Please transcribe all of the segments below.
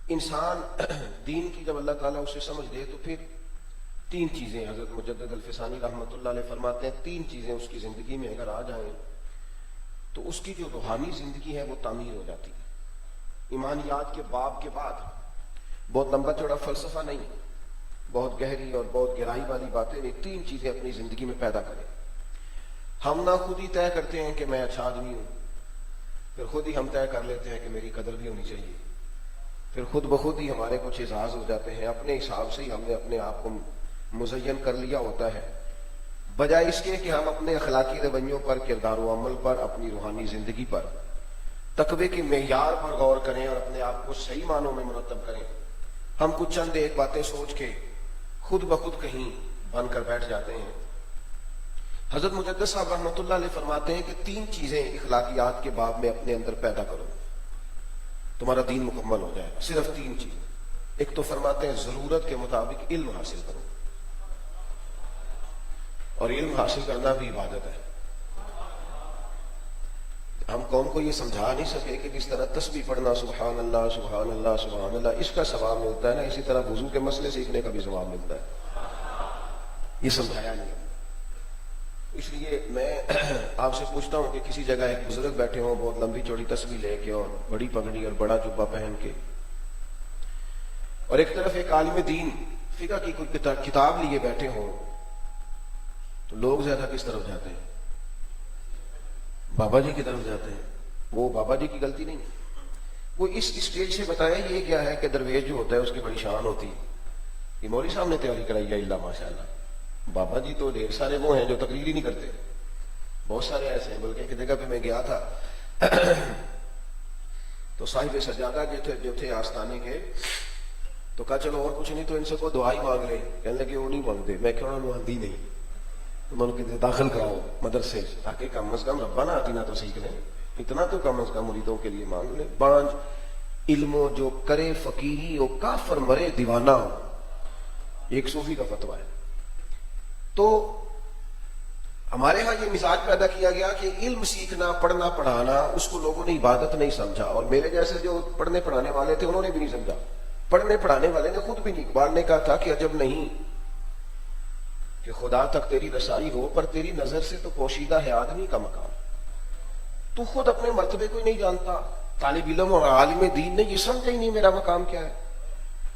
انسان دین کی جب اللہ تعالیٰ اسے سمجھ دے تو پھر تین چیزیں حضرت مجدد الفسانی رحمۃ اللہ علیہ فرماتے ہیں، تین چیزیں اس کی زندگی میں اگر آ جائیں تو اس کی جو روحانی زندگی ہے وہ تعمیر ہو جاتی ہے۔ ایمانیات کے باب کے بعد بہت لمبا چوڑا فلسفہ نہیں، بہت گہری اور بہت گہرائی والی باتیں نہیں، تین چیزیں اپنی زندگی میں پیدا کریں۔ ہم نہ خود ہی طے کرتے ہیں کہ میں اچھا آدمی ہوں، پھر خود ہی ہم طے کر لیتے ہیں کہ میری قدر بھی ہونی چاہیے، پھر خود بخود ہی ہمارے کچھ اعزاز ہو جاتے ہیں، اپنے حساب سے ہی ہم نے اپنے آپ کو مزین کر لیا ہوتا ہے، بجائے اس کے کہ ہم اپنے اخلاقی رویوں پر، کردار و عمل پر، اپنی روحانی زندگی پر، تقوی کے معیار پر غور کریں اور اپنے آپ کو صحیح معنوں میں مرتب کریں۔ ہم کچھ چند ایک باتیں سوچ کے خود بخود کہیں بن کر بیٹھ جاتے ہیں۔ حضرت مجدد صاحب رحمۃ اللہ علیہ فرماتے ہیں کہ تین چیزیں اخلاقیات کے باب میں اپنے اندر پیدا کرو، تمہارا دین مکمل ہو جائے گا۔ صرف تین چیزیں۔ ایک تو فرماتے ہیں ضرورت کے مطابق علم حاصل کرو، اور علم حاصل کرنا بھی عبادت ہے۔ ہم قوم کو یہ سمجھا نہیں سکے کہ جس طرح تسبیح پڑھنا سبحان اللہ سبحان اللہ سبحان اللہ اس کا ثواب ملتا ہے نا، اسی طرح وضو کے مسئلے سیکھنے کا بھی ثواب ملتا ہے، یہ سمجھایا نہیں۔ اس لیے میں آپ سے پوچھتا ہوں کہ کسی جگہ ایک بزرگ بیٹھے ہوں بہت لمبی چوڑی تسبیح لے کے اور بڑی پگڑی اور بڑا جبہ پہن کے، اور ایک طرف ایک عالم دین فقہ کی کوئی کتاب لیے بیٹھے ہوں، تو لوگ زیادہ کس طرف جاتے ہیں؟ بابا جی کی طرف جاتے ہیں۔ وہ بابا جی کی غلطی نہیں ہے، وہ اس اسٹیج سے بتایا یہ کیا ہے کہ درویش جو ہوتا ہے اس کی بڑی شان ہوتی ہے، یہ مولوی صاحب نے تیاری کرائی ہے، اللہ ماشاء اللہ۔ بابا جی تو ڈھیر سارے وہ ہیں جو تقریر ہی نہیں کرتے، بہت سارے ایسے ہیں۔ بلکہ ایک جگہ پہ میں گیا تھا تو صاحب سجادہ جو تھے آستانے کے، تو کہا چلو اور کچھ نہیں تو ان سے کو دعائی مانگ لیں، کہنے لگے وہ نہیں مانگتے۔ میں کہوں انہوں نے ہندی نہیں، تو میں نے کہتے داخل کراؤ مدرسے، تاکہ کم از کم ربانہ آتینا تو سیکھ لیں، اتنا تو کم از کم مریدوں کے لیے مانگ لیں۔ پانچ علمو جو کرے فقیری او کافر مرے دیوانہ ہو، ایک صوفی کا فتویٰ ہے۔ تو ہمارے ہاں یہ مزاج پیدا کیا گیا کہ علم سیکھنا، پڑھنا پڑھانا، اس کو لوگوں نے عبادت نہیں سمجھا، اور میرے جیسے جو پڑھنے پڑھانے والے تھے انہوں نے بھی نہیں سمجھا، پڑھنے پڑھانے والے نے خود بھی نہیں۔ اقبال نے کہا تھا کہ عجب نہیں کہ خدا تک تیری رسائی ہو، پر تیری نظر سے تو پوشیدہ ہے آدمی کا مقام، تو خود اپنے مرتبے کو ہی نہیں جانتا۔ طالب علم اور عالم دین نے یہ سمجھا ہی نہیں میرا مقام کیا ہے۔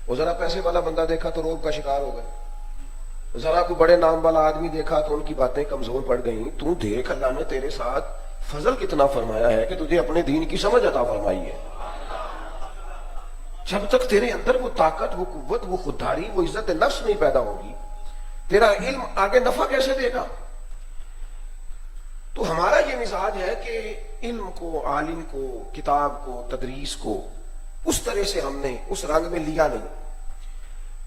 وہ ذرا پیسے والا بندہ دیکھا تو روب کا شکار ہو گئے، ذرا کوئی بڑے نام والا آدمی دیکھا تو ان کی باتیں کمزور پڑ گئیں۔ تو دیکھ اللہ نے تیرے ساتھ فضل کتنا فرمایا ہے کہ تجھے اپنے دین کی سمجھ عطا فرمائی ہے۔ جب تک تیرے اندر وہ طاقت، وہ قوت، وہ خودداری، وہ عزت نفس نہیں پیدا ہوگی، تیرا علم آگے نفع کیسے دے گا؟ تو ہمارا یہ مزاج ہے کہ علم کو، عالم کو، کتاب کو، تدریس کو اس طرح سے ہم نے اس رنگ میں لیا نہیں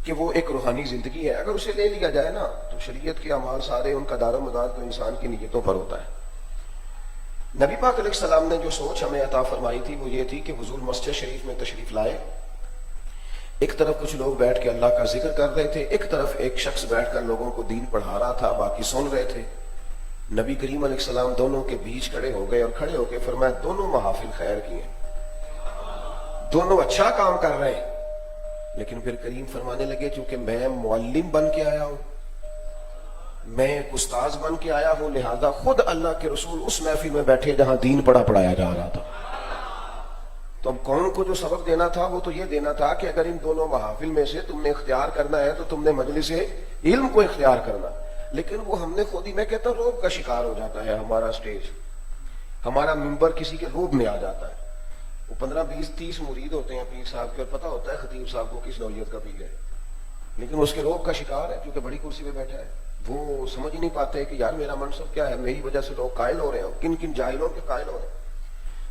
کہ وہ ایک روحانی زندگی ہے۔ اگر اسے لے لیا جائے نا تو شریعت کے اعمال سارے، ان کا دار و مدار تو انسان کی نیتوں پر ہوتا ہے۔ نبی پاک علیہ السلام نے جو سوچ ہمیں عطا فرمائی تھی وہ یہ تھی کہ حضور مسجد شریف میں تشریف لائے، ایک طرف کچھ لوگ بیٹھ کے اللہ کا ذکر کر رہے تھے، ایک طرف ایک شخص بیٹھ کر لوگوں کو دین پڑھا رہا تھا، باقی سن رہے تھے۔ نبی کریم علیہ السلام دونوں کے بیچ کھڑے ہو گئے اور کھڑے ہو کے فرمایا دونوں محافل خیر کی ہیں، دونوں اچھا کام کر رہے ہیں، لیکن پھر کریم فرمانے لگے چونکہ میں معلم بن کے آیا ہوں، میں ایک استاذ بن کے آیا ہوں، لہذا خود اللہ کے رسول اس محفل میں بیٹھے جہاں دین پڑھایا جا رہا تھا۔ تو اب قوم کو جو سبق دینا تھا وہ تو یہ دینا تھا کہ اگر ان دونوں محافل میں سے تم نے اختیار کرنا ہے تو تم نے مجلس علم کو اختیار کرنا، لیکن وہ ہم نے خود ہی، میں کہتا ہوں روب کا شکار ہو جاتا ہے ہمارا سٹیج، ہمارا ممبر کسی کے روب میں آ جاتا ہے۔ وہ 15 20 30 مرید ہوتے ہیں پیر صاحب کے، اور پتہ ہوتا ہے خطیب صاحب کو کس نوعیت کا پیر ہے، لیکن اس کے روب کا شکار ہے کیونکہ بڑی کرسی پہ بیٹھا ہے۔ وہ سمجھ ہی نہیں پاتے کہ یار میرا منصب کیا ہے، میری وجہ سے لوگ قائل ہو رہے ہیں، کن کن جاہلوں کے قائل ہو رہے ہیں۔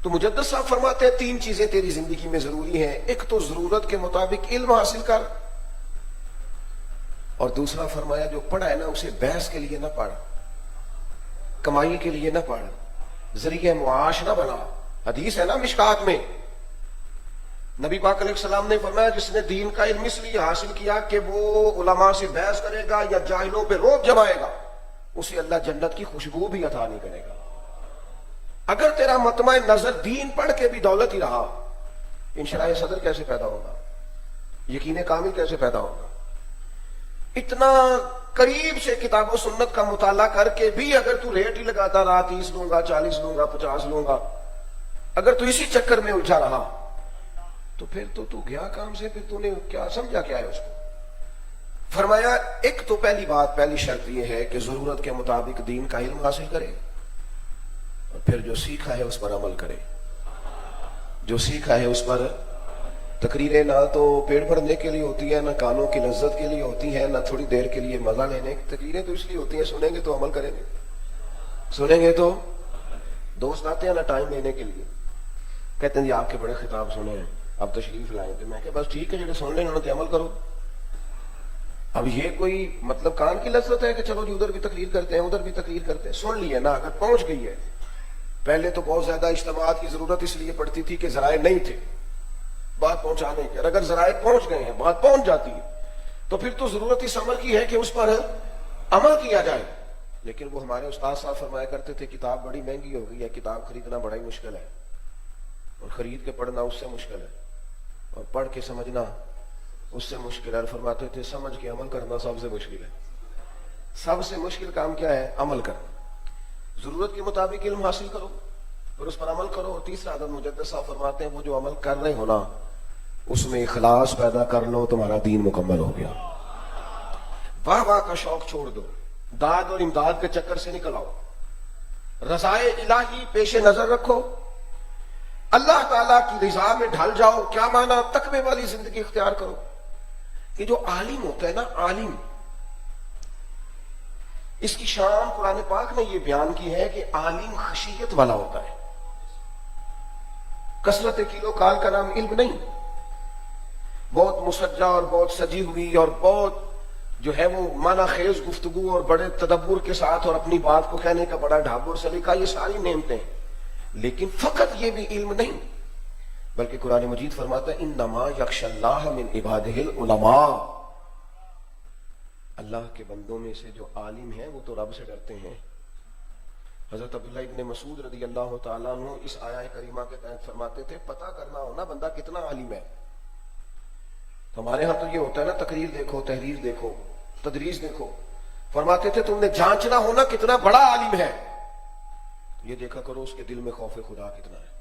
تو مجدد صاحب فرماتے ہیں تین چیزیں تیری زندگی میں ضروری ہیں، ایک تو ضرورت کے مطابق علم حاصل کر، اور دوسرا فرمایا جو پڑھا ہے نا اسے بحث کے لیے نہ پڑھ، کمائی کے لیے نہ پڑھ، ذریعہ معاش نہ بنا۔ حدیث ہے نا مشکات میں، نبی پاک علیہ السلام نے فرمایا جس نے دین کا علم اس لیے حاصل کیا کہ وہ علماء سے بحث کرے گا یا جاہلوں پہ روب جمائے گا، اسے اللہ جنت کی خوشبو بھی عطا نہیں کرے گا۔ اگر تیرا مطمع نظر دین پڑھ کے بھی دولت ہی رہا، انشراح صدر کیسے پیدا ہوگا؟ یقین کامل کیسے پیدا ہوگا؟ اتنا قریب سے کتاب و سنت کا مطالعہ کر کے بھی اگر تو ریٹ ہی لگاتا رہا 30 لوں گا 40 لوں گا 50 لوں گا، اگر تو اسی چکر میں الجھا رہا تو پھر تو گیا کام سے، پھر تو نے کیا سمجھا کیا ہے اس کو؟ فرمایا ایک تو پہلی شرط یہ ہے کہ ضرورت کے مطابق دین کا علم حاصل کرے، اور پھر جو سیکھا ہے اس پر عمل کرے، جو سیکھا ہے اس پر۔ تقریریں نہ تو پیٹ بھرنے کے لیے ہوتی ہے، نہ کانوں کی لذت کے لیے ہوتی ہے، نہ تھوڑی دیر کے لیے مزہ لینے کی۔ تقریریں تو اس لیے ہوتی ہیں سنیں گے تو عمل کریں گے، سنیں گے تو دوست آتے ہیں نا ٹائم لینے کے لیے، کہتے ہیں جی آپ کے بڑے خطاب سنے ہیں اب تشریف لائیں، تو میں کہ بس ٹھیک ہے جڑے سن لیں انہوں نے عمل کرو۔ اب یہ کوئی مطلب کان کی لذت ہے کہ چلو جی ادھر بھی تقریر کرتے ہیں ادھر بھی تقریر کرتے ہیں؟ سن لی ہے نا، اگر پہنچ گئی ہے۔ پہلے تو بہت زیادہ اجتماعات کی ضرورت اس لیے پڑتی تھی کہ ذرائع نہیں تھے بات پہنچانے کے، اور اگر ذرائع پہنچ گئے ہیں بات پہنچ جاتی ہے تو پھر تو ضرورت اس عمل کی ہے کہ اس پر عمل کیا جائے۔ لیکن وہ ہمارے استاد صاحب فرمایا کرتے تھے کتاب بڑی مہنگی ہو گئی ہے، کتاب خریدنا بڑا ہی مشکل ہے، اور خرید کے پڑھنا اس سے مشکل ہے، اور پڑھ کے سمجھنا اس سے مشکل ہے۔ اور فرماتے تھے سمجھ کے عمل کرنا سب سے مشکل ہے۔ سب سے مشکل کام کیا ہے؟ عمل کرنا۔ ضرورت کے مطابق علم حاصل کرو اور اس پر عمل کرو۔ اور تیسرا عدد مجدد صاحب فرماتے ہیں وہ جو عمل کر رہے ہو نا اس میں اخلاص پیدا کر لو، تمہارا دین مکمل ہو گیا۔ واہ واہ کا شوق چھوڑ دو، داد اور امداد کے چکر سے نکل آؤ، رضائے الہی پیش نظر رکھو، اللہ تعالیٰ کی رضا میں ڈھل جاؤ۔ کیا معنی؟ تقوی والی زندگی اختیار کرو۔ یہ جو عالم ہوتا ہے نا، عالم، اس کی شان قرآن پاک نے یہ بیان کی ہے کہ عالم خشیت والا ہوتا ہے۔ کثرت کیلو کال کا نام علم نہیں، بہت مسجع اور بہت سجی ہوئی اور بہت جو ہے وہ معنی خیز گفتگو اور بڑے تدبر کے ساتھ اور اپنی بات کو کہنے کا بڑا ڈھابر سلیقہ، یہ ساری نعمتیں ہیں، لیکن فقط یہ بھی علم نہیں، بلکہ قرآن مجید فرماتا ہے انما یخشی اللہ من عبادہ العلماء، اللہ کے بندوں میں سے جو عالم ہیں وہ تو رب سے ڈرتے ہیں۔ حضرت عبداللہ ابن مسعود رضی اللہ تعالیٰ عنہ اس آیہ کریمہ کے تحت فرماتے تھے پتہ کرنا ہونا بندہ کتنا عالم ہے۔ تو ہمارے ہاں تو یہ ہوتا ہے نا، تقریر دیکھو، تحریر دیکھو، تدریس دیکھو، فرماتے تھے تم نے جانچنا ہونا کتنا بڑا عالم ہے، یہ دیکھا کرو اس کے دل میں خوف خدا کتنا ہے۔